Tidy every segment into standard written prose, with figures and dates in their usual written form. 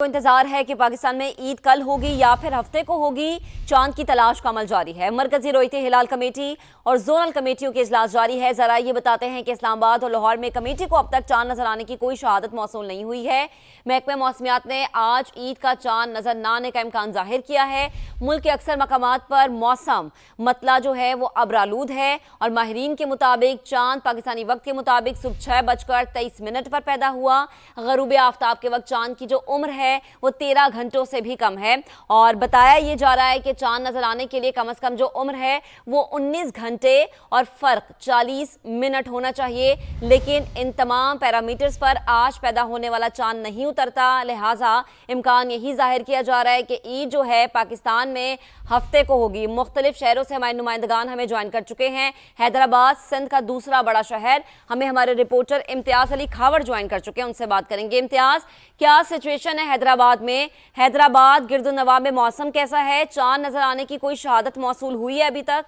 तो इंतजार है कि पाकिस्तान में ईद कल होगी या फिर हफ्ते को होगी। चांद की तलाश का अमल जारी है। मरकजी रोयते हिलाल कमेटी और जोनल कमेटियों के इजलास जारी है। जरा ये बताते हैं कि इस्लामाबाद और लाहौर में कमेटी को अब तक चांद नजर आने की कोई शहादत मौसूल नहीं हुई है। महकमे मौसमियात ने आज ईद का चांद नजर न आने का इम्कान जाहिर किया है। मुल्क के अक्सर मकामात पर मौसम मतला जो है वो अब्रालूद है और माहिरीन के मुताबिक चांद पाकिस्तानी वक्त के मुताबिक सुबह 6:23 पर पैदा हुआ। गरूब आफ्ताब के वक्त चांद की जो उम्र है वो 13 घंटों से भी कम है और बताया ये जा रहा है कि चांद नजर आने के लिए कम से कम जो उम्र है वो 19 घंटे और फर्क 40 मिनट होना चाहिए। लेकिन इन तमाम पैरामीटर्स पर आज पैदा होने वाला चांद नहीं उतरता, लिहाजा इम्कान यही जाहिर किया जा रहा है कि ईद जो है पाकिस्तान में हफ्ते को होगी। मुख्तलिफ शहरों से हमारे नुमाइंदगान हमें ज्वाइन कर चुके हैं। हैदराबाद सिंध का दूसरा बड़ा शहर, हमें हमारे रिपोर्टर इम्तियाज अली खावर ज्वाइन कर चुके हैं, उनसे बात करेंगे। इम्तियाज, क्या सिचुएशन है हैदराबाद में? हैदराबाद गिरदुनवा में मौसम कैसा है? चांद नजर आने की कोई शहादत मौसूल हुई है अभी तक?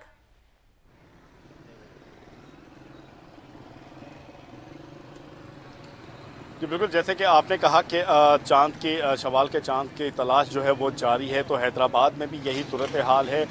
जी बिल्कुल, जैसे कि आपने कहा कि चांद की शवाल के चांद की तलाश जो है वो जारी है, तो हैदराबाद में भी यही सूरत हाल है।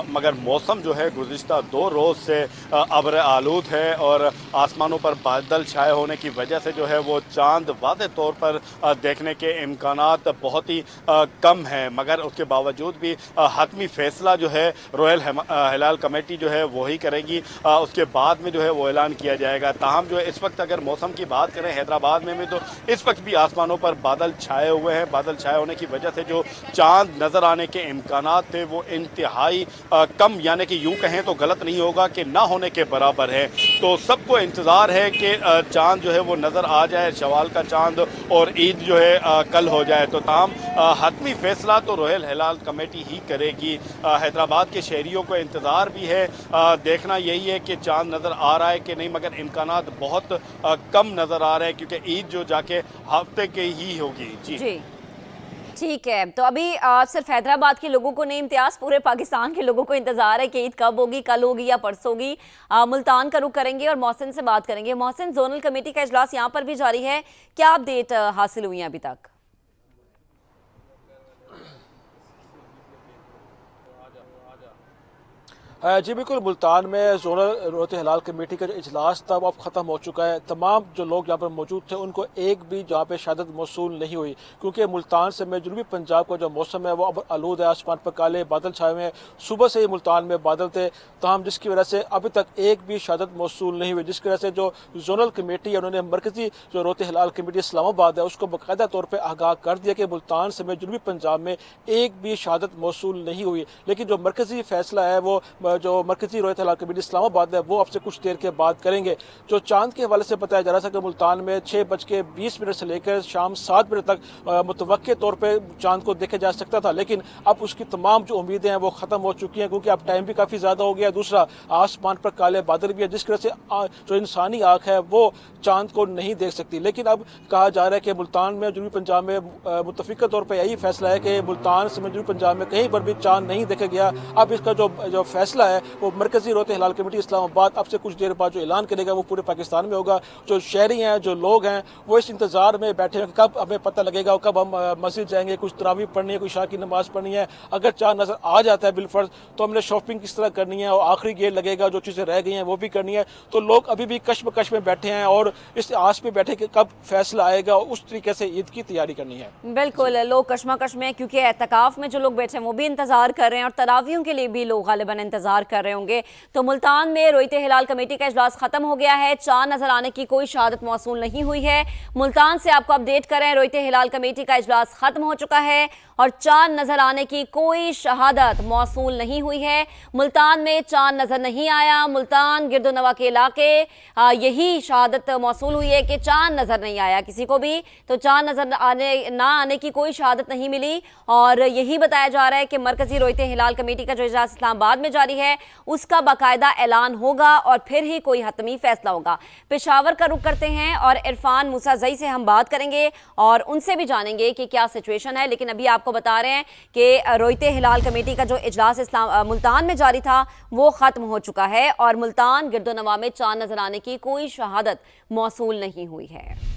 मगर मौसम जो है गुज़िश्ता 2 रोज़ से अब्र आलूद है और आसमानों पर बादल छाए होने की वजह से जो है वो चांद वाज़ेह तौर पर देखने के इम्कानात बहुत ही कम हैं। मगर उसके बावजूद भी हतमी फ़ैसला जो है रॉयल हिलाल कमेटी जो है वही करेगी, उसके बाद में जो है वो ऐलान किया जाएगा। ताहम जो है इस वक्त अगर मौसम की बात करें हैदराबाद में तो इस वक्त भी आसमानों पर बादल छाए हुए हैं। बादल छाए होने की वजह से जो चांद नजर आने के इम्कानात थे वो इंतहाई कम, यानी कि यूं कहें तो गलत नहीं होगा कि ना होने के बराबर है। तो सबको इंतज़ार है कि चांद जो है वो नज़र आ जाए, शवाल का चांद, और ईद जो है कल हो जाए। तो ताहम हतमी फैसला तो रॉयल हिलाल कमेटी ही करेगी। हैदराबाद के शहरियों को इंतज़ार भी है, देखना यही है कि चांद नज़र आ रहा है कि नहीं, मगर इम्कानात बहुत कम नज़र आ रहे हैं क्योंकि ईद जो जाके हफ्ते के ही होगी। जी ठीक है, तो अभी सिर्फ हैदराबाद के लोगों को नहीं इम्तियाज, पूरे पाकिस्तान के लोगों को इंतजार है कि ईद कब होगी, कल होगी या परसों होगी। मुल्तान का रुख करेंगे और मोहसिन से बात करेंगे। मोहसिन, जोनल कमेटी का इजलास यहाँ पर भी जारी है, क्या अपडेट हासिल हुई है अभी तक? जी बिल्कुल, मुल्तान में जोनल रोयते हिलाल कमेटी का जो इजलास था वो अब ख़त्म हो चुका है। तमाम जो लोग यहाँ पर मौजूद थे उनको एक भी जहाँ पे शहादत मौसूल नहीं हुई, क्योंकि मुल्तान से में जनूबी पंजाब का जो मौसम है वो अब आलूद है। आसमान पर काले बादल छाए हुए हैं, सुबह से ही मुल्तान में बादल थे, तमाम जिसकी वजह से अभी तक एक भी शहादत मौसूल नहीं हुई। जिसकी वजह से जो जोनल कमेटी है उन्होंने मरकजी जो रोयते हिलाल कमेटी इस्लामाबाद है उसको बाकायदा तौर पर आगाह कर दिया कि मुल्तान से में जनूबी पंजाब में एक भी शहादत मौसूल नहीं हुई। लेकिन जो मरकजी फैसला है वो जो मरकजी रोयत हिलाल कमेटी इस्लामाबाद है वो आपसे कुछ देर के बाद करेंगे। जो चांद के हवाले से बताया जा रहा था कि मुल्तान में 6:20 से लेकर शाम 7 बजे तक मुतवक्के तौर पर चांद को देखा जा सकता था, लेकिन अब उसकी तमाम जो उम्मीदें हैं वो ख़त्म हो चुकी हैं, क्योंकि अब टाइम भी काफ़ी ज़्यादा हो गया। दूसरा, आसमान पर काले बादल भी है, जिसकी वजह से जो इंसानी आँख है वो चांद को नहीं देख सकती। लेकिन अब कहा जा रहा है कि मुल्तान में जनूबी पंजाब में मुतफिका तौर पर यही फैसला है कि मुल्तान से जनूबी पंजाब में कहीं पर भी चांद नहीं देखा गया। अब इसका जो फैसला है वो मरकजी रोयते हिलाल कमेटी इस्लामाबाद अब से कुछ देर बाद जो ऐलान करेगा वो पूरे पाकिस्तान में होगा। जो शहरी हैं, जो लोग हैं, वो इस इंतजार में बैठे हैं कब हमें पता लगेगा, कब हम मस्जिद जाएंगे, कुछ तरावी पढ़नी है, कोई इशा की नमाज पढ़नी है। अगर चांद नजर आ जाता है बिलफर्ज तो हमने शॉपिंग किस तरह करनी है और आखिरी गेट लगेगा, जो चीज़ें रह गई हैं वो भी करनी है। तो लोग अभी भी कश्मकश में बैठे हैं और इस आस पे बैठे कि कब फैसला आएगा, उस तरीके से ईद की तैयारी करनी है। बिल्कुल, लोग कश्मकश में, क्योंकि एतकाफ में जो लोग बैठे हैं वो भी इंतजार कर रहे हैं और तरावियों के लिए भी लोग गालिबन इंतजार कर रहे होंगे। तो मुल्तान में रोयते हिलाल कमेटी का इजलास खत्म हो गया है, चांद नजर आने की कोई शहादत मौसूल नहीं हुई है। मुल्तान से आपको अपडेट करें, रोयते हिलाल कमेटी का इजलास खत्म हो चुका है और चांद नजर आने की कोई शहादत मौसूल नहीं हुई है। मुल्तान में चांद नजर नहीं आया, मुल्तान गिरदोनवा के इलाके यही शहादत मौसूल हुई है कि चांद नजर नहीं आया किसी को भी। तो चांद नजर आने की कोई शहादत नहीं मिली और यही बताया जा रहा है कि मरकजी रोयते हिलाल कमेटी का जो इजलास इस्लामाबाद में जारी है उसका बाकायदा ऐलान होगा और फिर ही कोई हतमी फैसला होगा। पेशावर का रुख करते हैं और इरफान मूसाजई से हम बात करेंगे और उनसे भी जानेंगे कि क्या सिचुएशन है। लेकिन अभी आपको बता रहे हैं कि रोयते हिलाल कमेटी का जो इजलास मुल्तान में जारी था वो खत्म हो चुका है और मुल्तान गिरदोनवा में चांद नजर आने की कोई शहादत मौसूल नहीं हुई है।